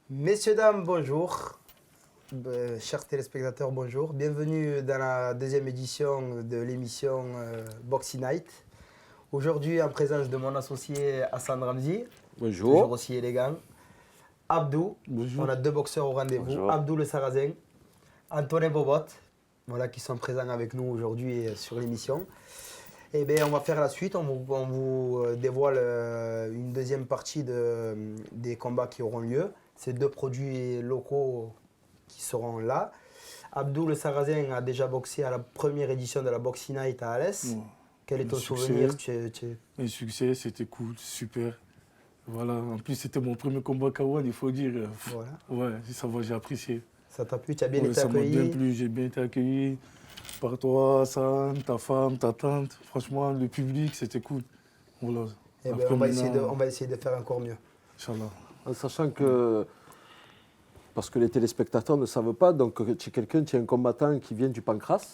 Messieurs, dames, bonjour. Chers téléspectateurs, bonjour. Bienvenue dans la deuxième édition de l'émission Boxing Night. Aujourd'hui, en présence de mon associé Hassan Ramzi, Bonjour. toujours aussi élégant. Abdou, Bonjour. on a deux boxeurs au rendez-vous. Bonjour. Abdou le Sarrazin, Antonin Bobot, voilà, qui sont présents avec nous aujourd'hui sur l'émission. Et bien, on va faire la suite, on vous dévoile une deuxième partie des combats qui auront lieu. Ces deux produits locaux qui seront là. Abdou le Sarrazin a déjà boxé à la première édition de la Boxing Night à Alès. Ouais. Quel est Un ton succès. souvenir Un succès, c'était cool, super. Voilà, en plus c'était mon premier combat K1, il faut dire. Voilà. Ouais, ça va, j'ai apprécié. Ça t'a plu, tu as bien Ouais, été ça m'a bien accueilli. plu, j'ai bien été accueilli par toi, Hassan, ta femme, ta tante. Franchement, le public, c'était cool. Voilà. Eh ben, Après, on va maintenant, essayer de faire encore mieux. Inch'Allah. En sachant que, parce que les téléspectateurs ne savent pas, donc tu es quelqu'un, tu es un combattant qui vient du Pancras.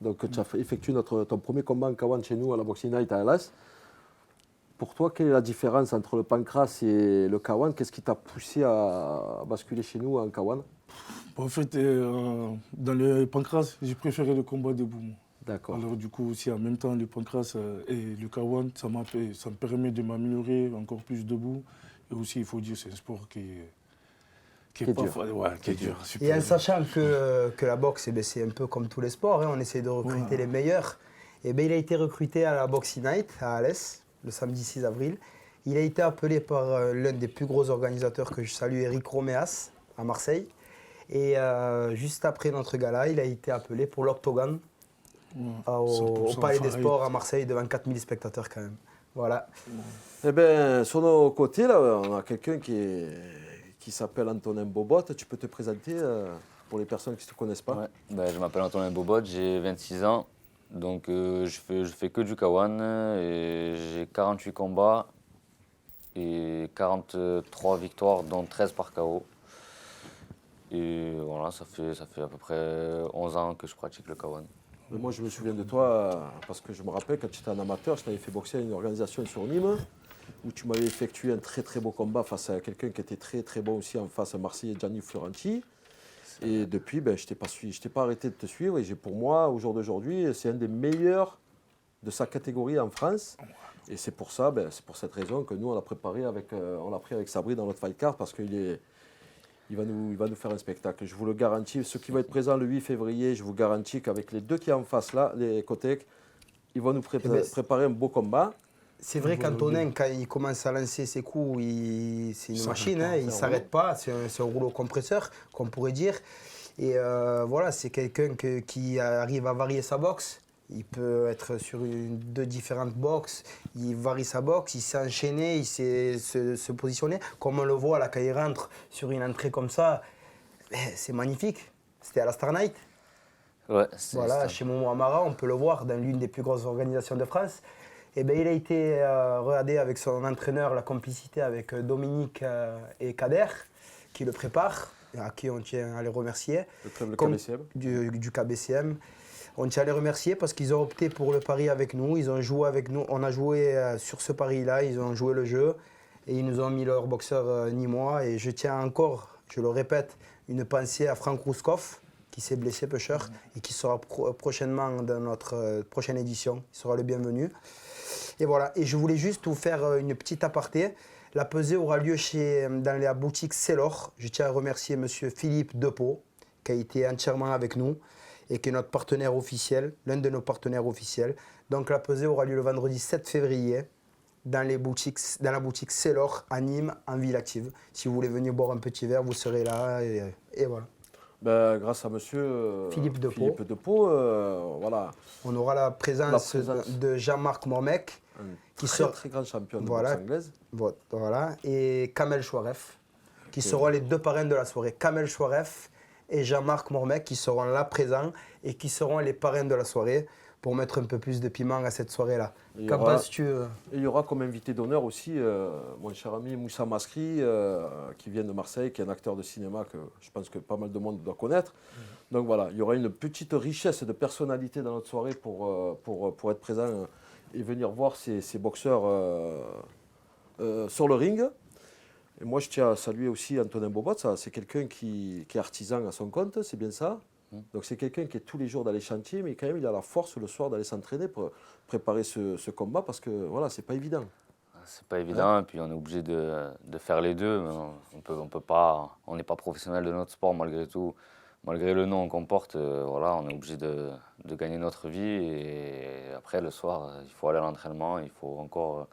Donc tu as effectué ton premier combat en K1 chez nous à la Boxing Night à Alas. Pour toi, quelle est la différence entre le Pancras et le K1? Qu'est-ce qui t'a poussé à basculer chez nous en K1? En fait, dans le pancras, j'ai préféré le combat debout. Moi. D'accord. Alors du coup aussi en même temps le pancras et le K1, ça me permet de m'améliorer encore plus debout. Et aussi il faut dire c'est un sport qui est pas dur. Ouais, qui est dur. Super Et en dur. sachant que la boxe, eh ben, c'est un peu comme tous les sports, hein, on essaie de recruter les meilleurs. Et ben, il a été recruté à la Boxing Night à Alès, le samedi 6 avril. Il a été appelé par l'un des plus gros organisateurs que je salue, Eric Roméas, à Marseille. Et juste après notre gala, il a été appelé pour l'Octogone Ouais, au 100% Palais des Farid. Sports à Marseille devant 4000 spectateurs quand même. Voilà. Eh bien, sur nos côtés, là, on a quelqu'un qui s'appelle Antonin Bobot. Tu peux te présenter pour les personnes qui ne te connaissent pas? Ouais, je m'appelle Antonin Bobot, j'ai 26 ans, donc je fais que du K1 et j'ai 48 combats et 43 victoires, dont 13 par KO. Et voilà, ça fait à peu près 11 ans que je pratique le K1. Mais moi, je me souviens de toi parce que je me rappelle quand tu étais un amateur, je t'avais fait boxer à une organisation sur Nîmes où tu m'avais effectué un très très beau combat face à quelqu'un qui était très très bon aussi en face à Marseille, Gianni Fiorenti. Et depuis, je t'ai pas arrêté de te suivre. Et pour moi, au jour d'aujourd'hui, c'est un des meilleurs de sa catégorie en France. Et c'est pour ça, c'est pour cette raison que nous, on l'a préparé on l'a pris avec Sabri dans notre fight card parce qu'il va nous faire un spectacle. Je vous le garantis. Ceux qui vont être présents le 8 février, je vous garantis qu'avec les deux qui sont en face là, les Kotek, ils vont nous préparer un beau combat. C'est vrai qu'Antonin, quand il commence à lancer ses coups, c'est une machine, hein, il ne s'arrête pas, c'est un rouleau compresseur, qu'on pourrait dire. Et voilà, c'est quelqu'un qui arrive à varier sa boxe. Il peut être sur deux différentes boxes, il varie sa boxe, il sait enchaîner, il sait se positionner. Comme on le voit là, quand il rentre sur une entrée comme ça, c'est magnifique. C'était à la Star Night. Ouais, Voilà, chez Momo Amara, on peut le voir dans l'une des plus grosses organisations de France. Et ben, il a été regardé avec son entraîneur, la complicité avec Dominique et Kader, qui le préparent, et à qui on tient à les remercier. Le club KBCM. Du KBCM. On tient à les remercier parce qu'ils ont opté pour le pari avec nous, ils ont joué avec nous. On a joué sur ce pari-là, ils ont joué le jeu et ils nous ont mis leur boxeur nîmois. Et je tiens encore, je le répète, une pensée à Franck Rouskov, qui s'est blessé, pêcheur, et qui sera prochainement dans notre prochaine édition. Il sera le bienvenu. Et voilà, et je voulais juste vous faire une petite aparté. La pesée aura lieu dans la boutique Célor. Je tiens à remercier M. Philippe Depot, qui a été entièrement avec nous et qui est notre partenaire officiel, l'un de nos partenaires officiels. Donc la pesée aura lieu le vendredi 7 février dans la boutique Célor à Nîmes, en ville active. Si vous voulez venir boire un petit verre, vous serez là et voilà. Grâce à monsieur Philippe Depot, voilà, On aura la présence de Jean-Marc Mormec, un qui très, sera très grand champion de Voilà. boxe anglaise. Voilà, et Kamel Chouaref, qui seront les deux parrains de la soirée. Kamel Chouaref et Jean-Marc Mormec, qui seront là présents et qui seront les parrains de la soirée pour mettre un peu plus de piment à cette soirée-là. Qu'en penses-tu Et il y aura comme invité d'honneur aussi mon cher ami Moussa Maskri, qui vient de Marseille, qui est un acteur de cinéma que je pense que pas mal de monde doit connaître. Donc voilà, il y aura une petite richesse de personnalité dans notre soirée pour être présent et venir voir ces boxeurs sur le ring. Et moi, je tiens à saluer aussi Antonin Bobot. C'est quelqu'un qui est artisan à son compte, c'est bien ça. Donc c'est quelqu'un qui est tous les jours dans les chantiers, mais quand même, il a la force le soir d'aller s'entraîner pour préparer ce combat parce que voilà, c'est pas évident. C'est pas évident, et puis on est obligé de faire les deux. Mais on peut pas, on n'est pas professionnel de notre sport malgré tout. Malgré le nom qu'on porte, voilà, on est obligé de gagner notre vie. Et après, le soir, il faut aller à l'entraînement, il faut encore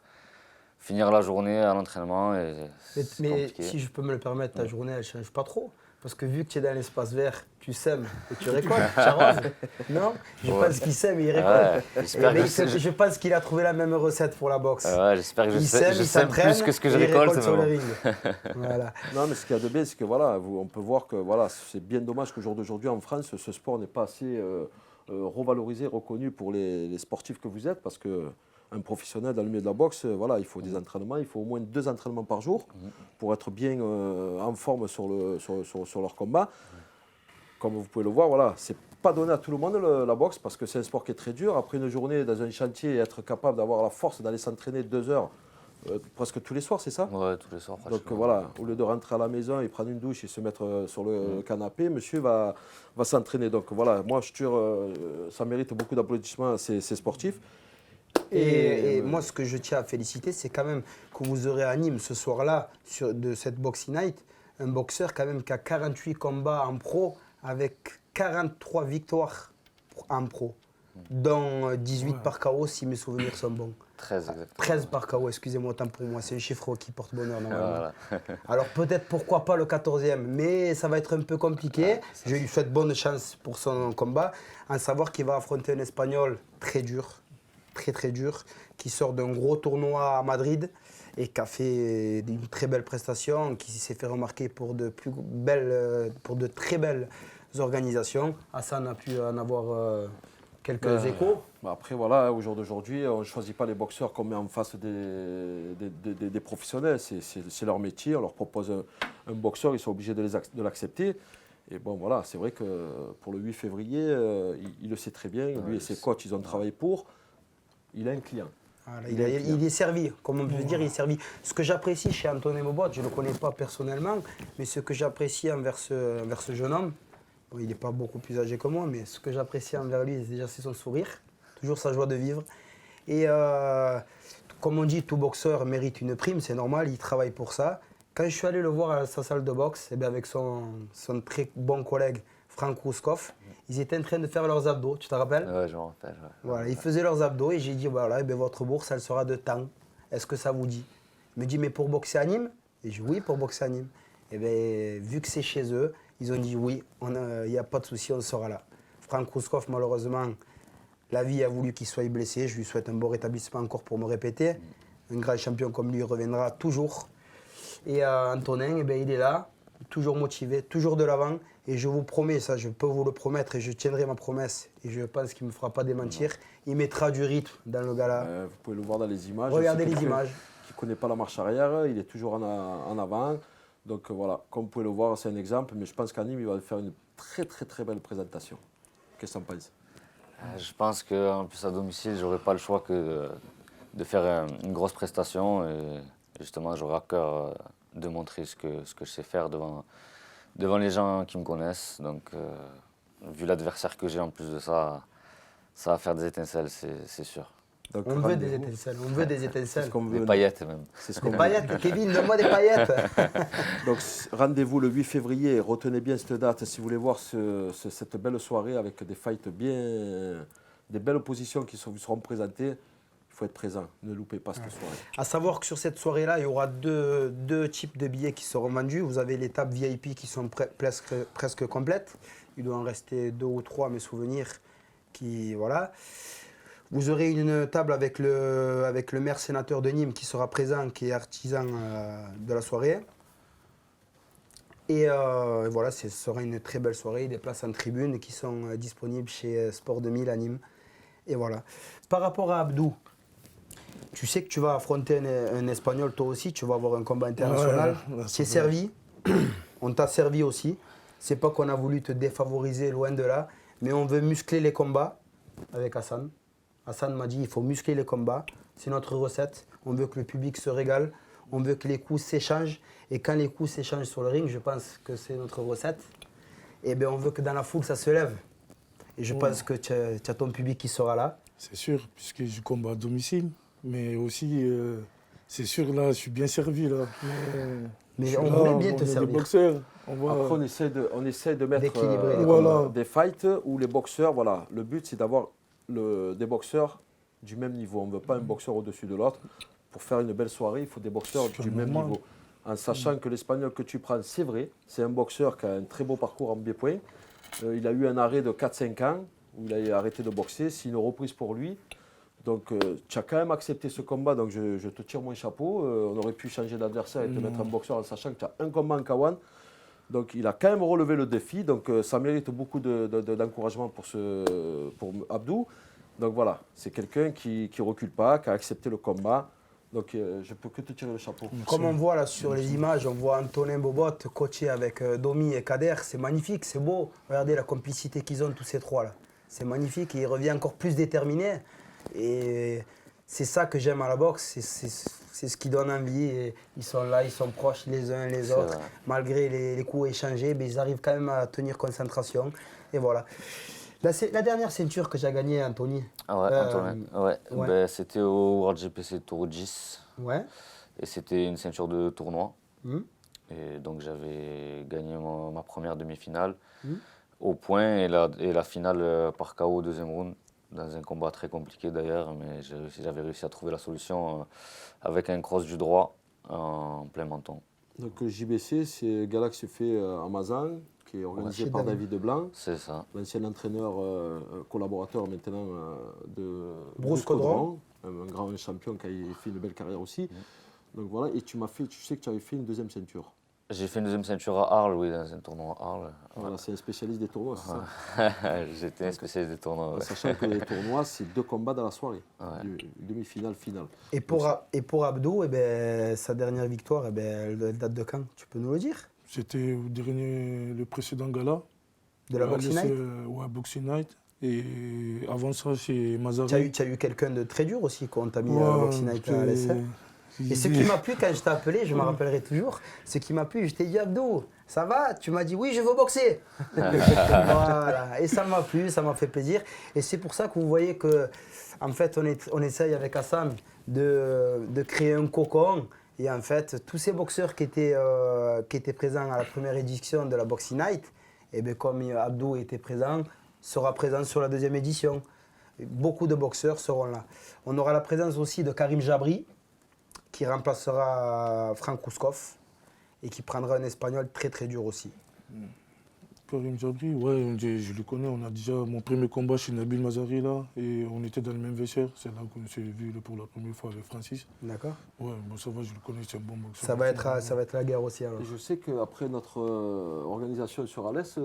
finir la journée à l'entraînement. Mais compliqué. si je peux me le permettre, ta journée, elle ne change pas trop. Parce que vu que tu es dans l'espace vert, tu sèmes et tu récoltes, tu arroses. Non, je pense qu'il sème et il récolte. J'espère que Je pense qu'il a trouvé la même recette pour la boxe. j'espère que Il sème, il sème s'entraîne plus que ce que je et il récolte. sur le Mais ring. Voilà. Non, mais ce qu'il y a de bien, c'est que voilà, on peut voir que voilà, c'est bien dommage qu'au jour d'aujourd'hui en France, ce sport n'est pas assez revalorisé, reconnu pour les sportifs que vous êtes, parce que un professionnel dans le milieu de la boxe, voilà, il faut des entraînements, il faut au moins 2 entraînements par jour pour être bien en forme sur leur combat. Comme vous pouvez le voir, voilà, c'est pas donné à tout le monde la boxe parce que c'est un sport qui est très dur. Après une journée dans un chantier, être capable d'avoir la force d'aller s'entraîner 2 heures presque tous les soirs, c'est ça? Ouais, tous les soirs. Donc voilà, au lieu de rentrer à la maison et prendre une douche et se mettre sur le canapé, monsieur va s'entraîner. Donc voilà, moi je tire, ça mérite beaucoup d'applaudissements à ces sportifs. Et moi, ce que je tiens à féliciter, c'est quand même que vous aurez à Nîmes ce soir-là, de cette Boxing Night, un boxeur quand même qui a 48 combats en pro avec 43 victoires en pro, dont 18 par KO si mes souvenirs sont bons. 13 exactement. 13 par KO, excusez-moi, autant pour moi, c'est un chiffre qui porte bonheur normalement. Voilà. Alors peut-être pourquoi pas le 14e, mais ça va être un peu compliqué. Je lui souhaite bonne chance pour son combat, en savoir qu'il va affronter un Espagnol très dur, très dur, qui sort d'un gros tournoi à Madrid et qui a fait une très belle prestation, qui s'est fait remarquer pour de très belles organisations. Hassan a pu en avoir quelques échos. Après, voilà, au jour d'aujourd'hui, on ne choisit pas les boxeurs qu'on met en face des professionnels. C'est leur métier, on leur propose un boxeur, ils sont obligés de l'accepter. Et bon, voilà, c'est vrai que pour le 8 février, il le sait très bien, lui et ses coachs, ils ont travaillé pour. Il a un client. Voilà, il est servi, comme on peut dire, il est servi. Ce que j'apprécie chez Antonin Bobot, je ne le connais pas personnellement, mais ce que j'apprécie envers ce jeune homme, bon, il n'est pas beaucoup plus âgé que moi, mais ce que j'apprécie envers lui, déjà, c'est son sourire, toujours sa joie de vivre. Et comme on dit, tout boxeur mérite une prime, c'est normal, il travaille pour ça. Quand je suis allé le voir à sa salle de boxe, eh bien avec son très bon collègue Franck Rouskov, ils étaient en train de faire leurs abdos, tu te rappelles? Ouais, je me rappelle. Ouais. Voilà, ils faisaient leurs abdos et j'ai dit, voilà, eh bien, votre bourse, elle sera de temps. Est-ce que ça vous dit? Il me dit, mais pour boxer à Nîmes? Et je dis, oui, pour boxer à Nîmes. Et bien, vu que c'est chez eux, ils ont dit, oui, il n'y a pas de souci, on sera là. Franck Rouskov, malheureusement, la vie a voulu qu'il soit blessé. Je lui souhaite un bon rétablissement encore pour me répéter. Un grand champion comme lui reviendra toujours. Et Antonin, eh bien, il est là, toujours motivé, toujours de l'avant. Et je vous promets, ça je peux vous le promettre et je tiendrai ma promesse. Et je pense qu'il ne me fera pas démentir. Il mettra du rythme dans le gala. Vous pouvez le voir dans les images. Regardez les images. Qui ne connaît pas la marche arrière, il est toujours en avant. Donc voilà, comme vous pouvez le voir, c'est un exemple. Mais je pense qu'à Nîmes, il va faire une très belle présentation. Qu'est-ce que tu en penses? Je pense qu'en plus à domicile, j'aurais pas le choix que de faire une grosse prestation. Et justement, j'aurai à cœur de montrer ce que je sais faire devant les gens qui me connaissent. Donc, vu l'adversaire que j'ai en plus de ça, ça va faire des étincelles, c'est sûr. Donc, on veut des étincelles, on veut des étincelles. C'est ce qu'on veut. Des paillettes même. C'est ce Des paillettes, Kevin, donne-moi des paillettes. Donc rendez-vous le 8 février, retenez bien cette date si vous voulez voir cette belle soirée avec des fights des belles oppositions qui vous seront présentées. Il faut être présent, ne loupez pas cette soirée. À savoir que sur cette soirée-là, il y aura deux types de billets qui seront vendus. Vous avez les tables VIP qui sont presque complètes. Il doit en rester 2 ou 3 à mes souvenirs. Voilà. Vous aurez une table avec le maire sénateur de Nîmes qui sera présent, qui est artisan de la soirée. Et voilà, ce sera une très belle soirée. Des places en tribune qui sont disponibles chez Sport 2000 à Nîmes. Et voilà. Par rapport à Abdou, tu sais que tu vas affronter un Espagnol toi aussi, tu vas avoir un combat international. Tu es servi, on t'a servi aussi. C'est pas qu'on a voulu te défavoriser, loin de là, mais on veut muscler les combats avec Hassan. Hassan m'a dit il faut muscler les combats, c'est notre recette. On veut que le public se régale, On veut que les coups s'échangent. Et quand les coups s'échangent sur le ring, je pense que c'est notre recette. Et bien, on veut que dans la foule, ça se lève. Et je pense que tu as ton public qui sera là. C'est sûr, puisque je combats à domicile. Mais aussi, c'est sûr, là, je suis bien servi. Là. Mais on voulait bien te on est servir. des boxeurs. Après, on essaie de mettre D'équilibrer les combats. des fights où les boxeurs, voilà, le but c'est d'avoir des boxeurs du même niveau. On ne veut pas un boxeur au-dessus de l'autre. Pour faire une belle soirée, il faut des boxeurs C'est du même normal. niveau. En sachant que l'Espagnol que tu prends, c'est vrai, c'est un boxeur qui a un très beau parcours en biais-point. Il a eu un arrêt de 4-5 ans où il a arrêté de boxer. C'est une reprise pour lui. Donc, tu as quand même accepté ce combat, donc je te tire mon chapeau. On aurait pu changer d'adversaire et te mettre un boxeur en sachant que tu as un combat en K1. Donc, il a quand même relevé le défi. Donc, ça mérite beaucoup d'encouragement pour Abdou. Donc, voilà, c'est quelqu'un qui ne recule pas, qui a accepté le combat. Donc, je peux que te tirer le chapeau. Comme on voit là sur les images, on voit Antonin Bobot coaché avec Domi et Kader. C'est magnifique, c'est beau. Regardez la complicité qu'ils ont tous ces trois là. C'est magnifique et il revient encore plus déterminé. Et c'est ça que j'aime à la boxe, c'est ce qui donne envie. Et ils sont là, ils sont proches les uns les autres. vrai. Malgré les coups échangés, mais ils arrivent quand même à tenir concentration. Et voilà. La dernière ceinture que j'ai gagnée, Anthony. Ah ouais, Antonin. Ouais. ouais. Ben, c'était au World GPC Tour 10 Ouais. et c'était une ceinture de tournoi. Hmm. Et donc j'avais gagné ma première demi-finale Mm. au point et la finale par KO au deuxième round, dans un combat très compliqué d'ailleurs, mais j'avais réussi à trouver la solution avec un cross du droit en plein menton. Donc, JBC, c'est Galaxy fait à Mazan, qui est organisé chez par David. David Blanc, C'est ça. l'ancien entraîneur collaborateur maintenant de Bruce Caudron. un grand champion qui a fait une belle carrière aussi. Donc voilà, et tu sais que tu avais fait une deuxième ceinture. J'ai fait une deuxième ceinture à Arles, oui, dans un tournoi à Arles. Voilà, c'est un spécialiste des tournois, c'est ça. J'étais un spécialiste des tournois. Ouais. Sachant que les tournois, c'est 2 combats dans la soirée, Ouais. demi-finale, finale. Et pour Abdou, eh ben, sa dernière victoire, eh ben, elle date de quand? Tu peux nous le dire? C'était le précédent gala. De la Boxing Night? Ouais, Boxing Night. Et avant ça, chez Mazari. Tu as eu quelqu'un de très dur aussi quand on t'a mis Ouais, à Boxing Night à l'essai. Et ce qui m'a plu quand je t'ai appelé, je me rappellerai toujours, ce qui m'a plu, je t'ai dit Abdou, ça va? Tu m'as dit oui, je veux boxer. Voilà. Et ça m'a plu, ça m'a fait plaisir. Et c'est pour ça que vous voyez que, en fait, on essaye avec Hassan de créer un cocon. Et en fait, tous ces boxeurs qui étaient présents à la première édition de la Boxing Night, et bien comme Abdou était présent, sera présent sur la deuxième édition. Et beaucoup de boxeurs seront là. On aura la présence aussi de Karim Jabri, qui remplacera Frank Kouskov et qui prendra un Espagnol très très dur aussi. Karim Jabri, ouais, je le connais. On a déjà mon premier combat chez Nabil Mazari là, et on était dans le même vestiaire. C'est là qu'on s'est vu pour la première fois avec Francis. D'accord. Ouais, bon, ça va, je le connais, c'est un bon boxeur. Ça va être la guerre aussi alors. Et je sais qu'après notre organisation sur Alès,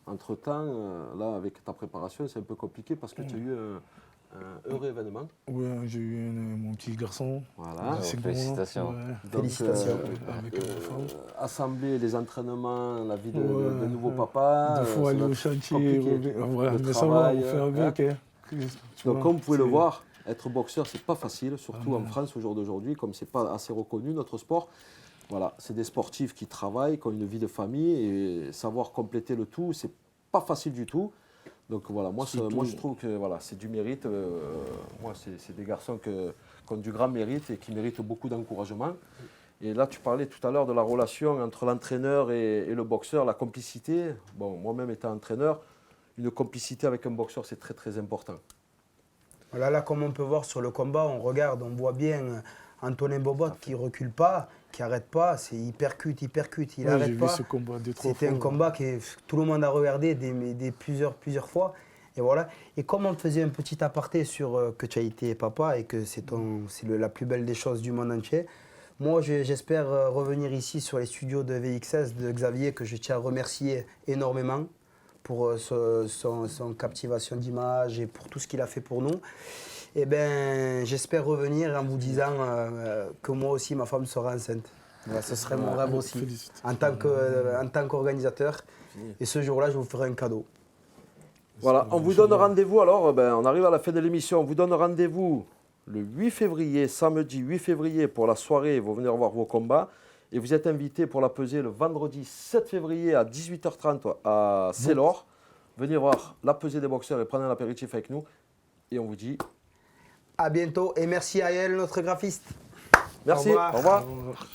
entre-temps, là, avec ta préparation, c'est un peu compliqué parce que tu as eu un heureux événement. Ouais, j'ai eu mon petit garçon. Voilà. C'est félicitations. bon, ouais. Donc, Félicitations. Avec ma femme. assembler les entraînements, la vie de Ouais, nouveau ouais. papa. Des fois ça aller va au être chantier, compliqué. revenir. Voilà, Le mais ça va, on travail, fait avec. Hein. Tu Donc, vois, comme vous pouvez le c'est- voir, être boxeur, c'est pas facile, surtout Ah, en non. France au jour d'aujourd'hui, comme c'est pas assez reconnu notre sport. Voilà, c'est des sportifs qui travaillent, qui ont une vie de famille et savoir compléter le tout, c'est pas facile du tout. Donc voilà, moi je trouve que voilà, c'est du mérite. Moi, c'est des garçons qui ont du grand mérite et qui méritent beaucoup d'encouragement. Et là, tu parlais tout à l'heure de la relation entre l'entraîneur et le boxeur, la complicité. Bon, moi-même étant entraîneur, une complicité avec un boxeur, c'est très très important. Voilà, là, comme on peut voir sur le combat, on regarde, on voit bien Antonin Bobot qui ne recule pas, qui n'arrête pas, c'est il percute, il Ouais, n'arrête j'ai vu pas. ce combat deux, trois C'était fois. un combat que tout le monde a regardé plusieurs fois. Et voilà. Et comme on faisait un petit aparté sur que tu as été papa et que c'est la plus belle des choses du monde entier, moi j'espère revenir ici sur les studios de VXS de Xavier, que je tiens à remercier énormément pour son captivation d'image et pour tout ce qu'il a fait pour nous. Et ben, j'espère revenir en vous disant que moi aussi ma femme sera enceinte. Voilà, ce serait mon rêve aussi, Félicitations. en tant qu'organisateur. Et ce jour-là, je vous ferai un cadeau. Voilà, on vous donne rendez-vous alors, on arrive à la fin de l'émission, on vous donne rendez-vous le 8 février, samedi 8 février pour la soirée. Ils vont venir voir vos combats. Et vous êtes invités pour la pesée le vendredi 7 février à 18h30 à Célor. Venez voir la pesée des boxeurs et prendre un apéritif avec nous. Et on vous dit À bientôt et merci à Yael, notre graphiste. merci. Au revoir. Au revoir.